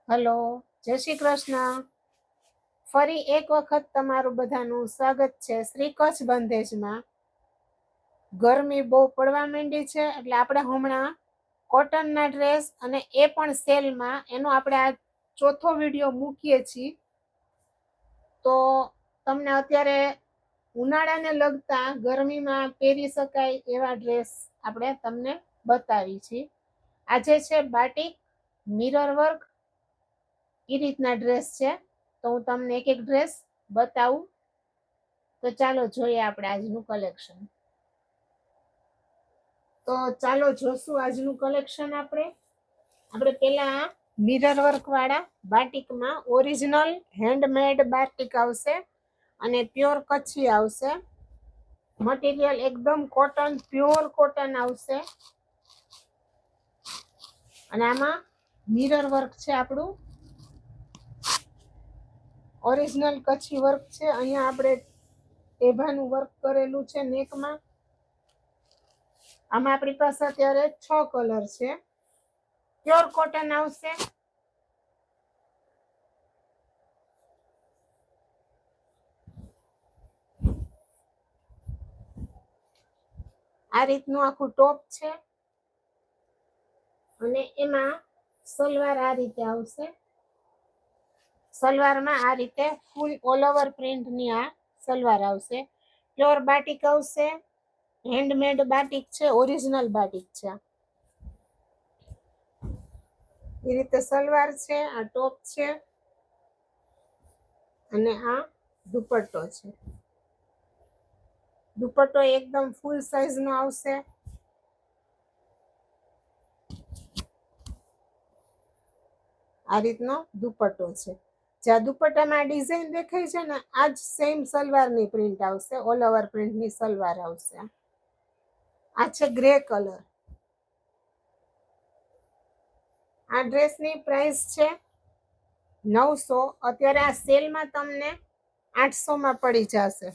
Hello, જય શ્રી કૃષ્ણ. ફરી એક વખત તમારું બધાનું સ્વાગત છે શ્રી કચ્છ બંધેજમાં. ગરમી બહુ પડવા માંડી છે એટલે આપણે હમણાં કોટનના ડ્રેસ અને એ પણ સેલમાં એનો આપણે આ ચોથો વિડીયો મૂકીએ છીએ. તો તમને અત્યારે ઉનાળાને લગતા ગરમીમાં પહેરી શકાય એવા ડ્રેસ આપણે તમને બતાવી છીએ. આજે છે બાટિક, મિરર વર્ક એ રીતના ડ્રેસ છે. તો હું તમને એક એક ડ્રેસ બતાવું. તો ચાલો જોઈએ આપણે આજનું કલેક્શન. તો ચાલો જોશું આજનું કલેક્શન. આપણે પેલા મિરર વર્ક વાળા બાટિકમાં ઓરિજિનલ હેન્ડમેડ બાટિક આવશે અને પ્યોર કચ્છી આવશે. મટીરિયલ એકદમ કોટન, પ્યોર કોટન આવશે અને આમાં મિરર વર્ક છે, આપણું ઓરિજિનલ કચ્છી વર્ક છે. અહીંયા આપણે ટેભાનું વર્ક કરેલું છે નેકમાં. આમાં આપણી પાસે અત્યારે 6 કલર છે. પ્યોર કોટન આવશે. આ રીતનું આખું ટોપ છે અને એમાં સલવાર આ રીતે આવશે. સલવારમાં આ રીતે ફૂલ ઓલ ઓવર પ્રિન્ટની આ સલવાર આવશે. પ્યોર બાટિક આવશે. હેન્ડમેડ બાટિક છે, ઓરિજિનલ બાટિક છે. એ રીતે સલવાર છે, આ ટોપ છે અને આ દુપટ્ટો છે. દુપટ્ટો એકદમ ફૂલ સાઈઝનો આવશે. આ રીતનો દુપટ્ટો છે. જ્યાં દુપટ્ટામાં ડિઝાઇન દેખાય છે ને, આ જ સેમ સલવારની પ્રિન્ટ આવશે. ઓલ ઓવર પ્રિન્ટની સલવાર આવશે. આ છે ગ્રે કલર. આ ડ્રેસની પ્રાઇસ છે 900. અત્યારે આ સેલમાં તમને 800માં પડી જશે.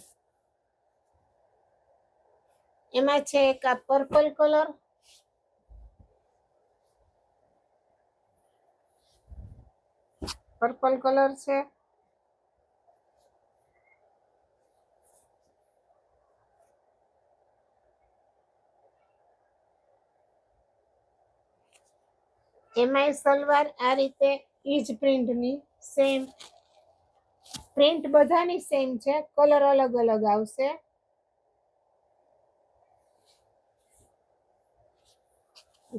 એમાં છે એક આ પર્પલ કલર, પર્પલ કલર છે. એમાંય સલવાર આ રીતે ઈજ પ્રિન્ટની સેમ. પ્રિન્ટ બધાની સેમ છે, કલર અલગ અલગ આવશે.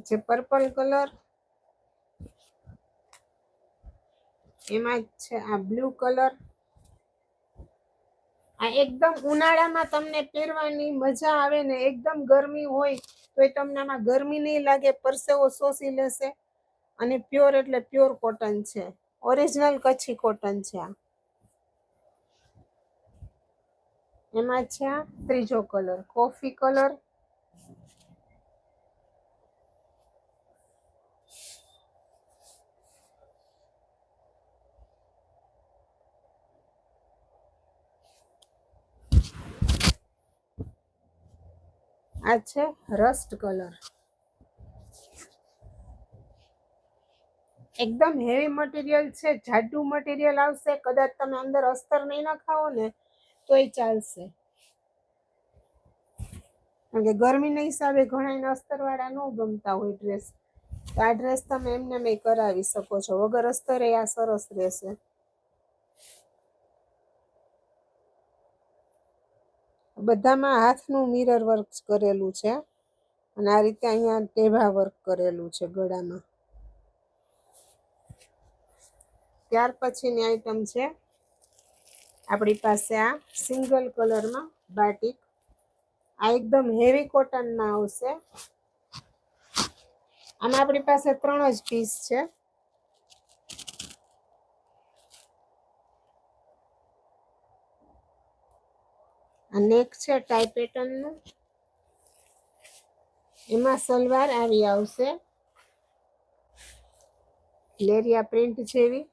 છે પર્પલ કલર, એમાં છે આ બ્લુ કલર. આ એકદમ ઉનાળામાં તમને પહેરવાની મજા આવે ને, એકદમ ગરમી હોય તો એ તમને આમાં ગરમી નહીં લાગે, પરસેવો શોષી લેશે. અને પ્યોર એટલે પ્યોર કોટન છે, ઓરિજિનલ કચ્છી કોટન છે આ. એમાં છે આ ત્રીજો કલર, કોફી કલર. આ છે રસ્ટ કલર. એકદમ હેવી મટીરિયલ છે, જાડું મટીરિયલ આવશે. કદાચ તમે અંદર અસ્તર નહીં નખાવો ને તોય ચાલશે, કારણ કે ગરમીના હિસાબે ઘણાને અસ્તરવાળા ન ગમતા હોય ડ્રેસ. તો આ ડ્રેસ તમે એમને મેં કરાવી શકો છો વગર અસ્તરે. આ સરસ રહેશે. બધામાં હાથનું મિરર વર્ક કરેલું છે અને આ રીતે અહીંયા ટેભા વર્ક કરેલું છે ગળામાં. ત્યાર પછીની આઈટમ છે આપણી પાસે આ સિંગલ કલરમાં બાટિક. આ એકદમ હેવી કોટનમાં આવશે. આમાં આપણી પાસે 3 જ પીસ છે. આ નેક છે ટાઈ પેટર્નનું. એમાં સલવાર આવી આવશે લેરિયા પ્રિન્ટ જેવી.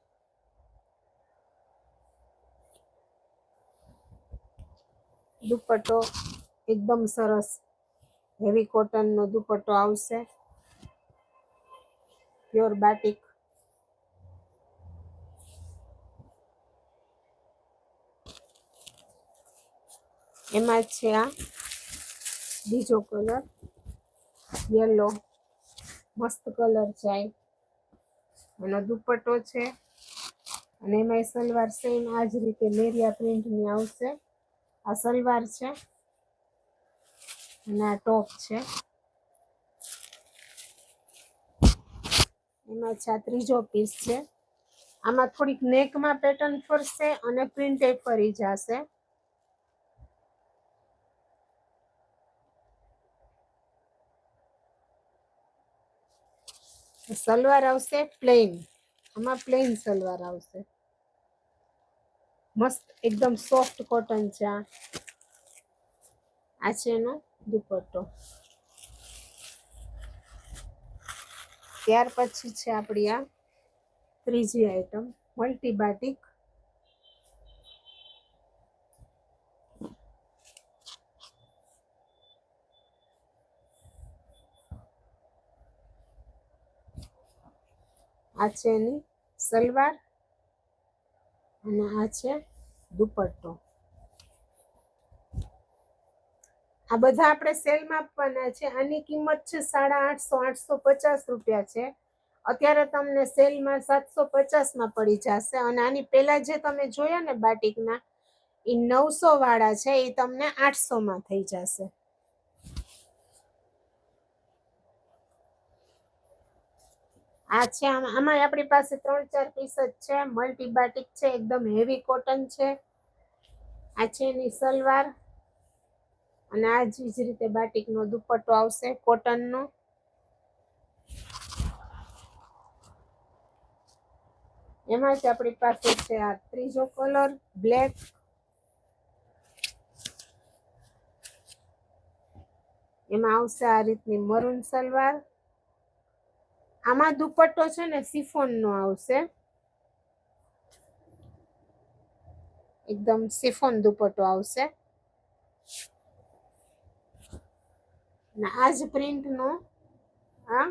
દુપટ્ટો એકદમ સરસ હેવી કોટનનો દુપટ્ટો આવશે, પ્યોર બાટિક. એમાં છે આ બીજો કલર યલો, મસ્ત કલર છે. એનો દુપટ્ટો છે અને એમાં સલવાર સેમ આ જ રીતે લેરિયા પ્રિન્ટની આવશે. આ સલવાર છે અને આ ટોપ છે. એમાં છે આ ત્રીજો પીસ છે. આમાં થોડીક નેકમાં પેટર્ન ફરશે અને પ્રિન્ટ એ ફરી જશે. સલવાર આવશે પ્લેન, આમાં પ્લેન સલવાર આવશે. મસ્ત એકદમ સોફ્ટ કોટન છે. આ છે એનો દુપટ્ટો. ત્યાર પછી છે આપણી આ ત્રીજી આઈટમ મલ્ટી બાટિક. આ છે એની સલવાર અને આ છે દુપટ્ટો. આ બધા આપણે સેલમાં આપવાના છે. આની કિંમત છે 850 850 રૂપિયા છે. અત્યારે તમને સેલમાં 750માં પડી જશે. અને આની પહેલા જે તમે જોયા ને બાટિકના એ 900 વાળા છે, એ તમને 800માં થઈ જશે. આ છે આમાં આપણી પાસે 3-4 પીસ જ છે. મલ્ટી બાટિક છે, એકદમ હેવી કોટન છે. આ છે એની સલવાર અને આ જ રીતે બાટિકનો દુપટ્ટો આવશે કોટનનો. એમાં જ આપણી પાસે છે આ ત્રીજો કલર બ્લેક. એમાં આવશે આ રીતની મરૂન સલવાર. આમાં દુપટ્ટો છે ને સિફોનનો આવશે, એકદમ સિફોન દુપટ્ટો આવશે. અને આ જ પ્રિન્ટનો આ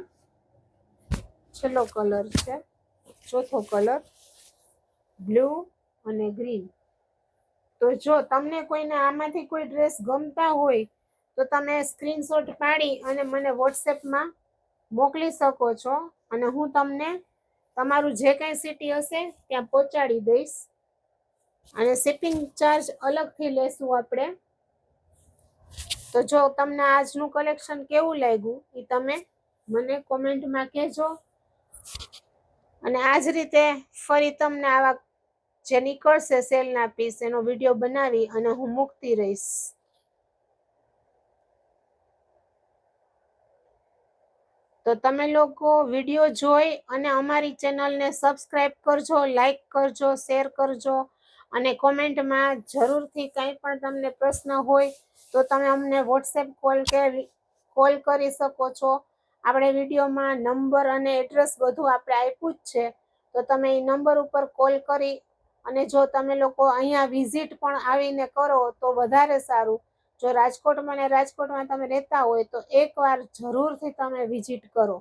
છેલ્લો કલર છે, ચોથો કલર બ્લુ અને ગ્રીન. તો જો તમને કોઈને આમાંથી કોઈ ડ્રેસ ગમતા હોય તો તમે સ્ક્રીનશોટ પાડી અને મને વોટ્સએપમાં મોકલી શકો છો અને હું તમને તમારું જે કંઈ સિટી હશે ત્યાં પહોંચાડી દઈશ. અને શિપિંગ ચાર્જ અલગથી લેશું આપણે. તો જો તમને આજનું કલેક્શન કેવું લાગ્યું એ તમે મને કોમેન્ટમાં કહેજો. અને આ જ રીતે ફરી તમને આવા જે નીકળશે સેલના પીસ એનો વિડીયો બનાવી અને હું મૂકતી રહીશ. તો તમે લોકો વિડીયો જોઈ અને અમારી ચેનલને સબસ્ક્રાઈબ કરજો, લાઈક કરજો, શેર કરજો અને કોમેન્ટમાં જરૂરથી કંઈ પણ તમને પ્રશ્ન હોય તો તમે અમને વોટ્સએપ કોલ કરી શકો છો. આપણે વિડીયોમાં નંબર અને એડ્રેસ બધું આપણે આપ્યું જ છે. તો તમે એ નંબર ઉપર કોલ કરી અને જો તમે લોકો અહીંયા વિઝિટ પણ આવીને કરો તો વધારે સારું. જો રાજકોટમાં તમે રહેતા હોય તો એકવાર જરૂરથી તમે વિઝિટ કરો.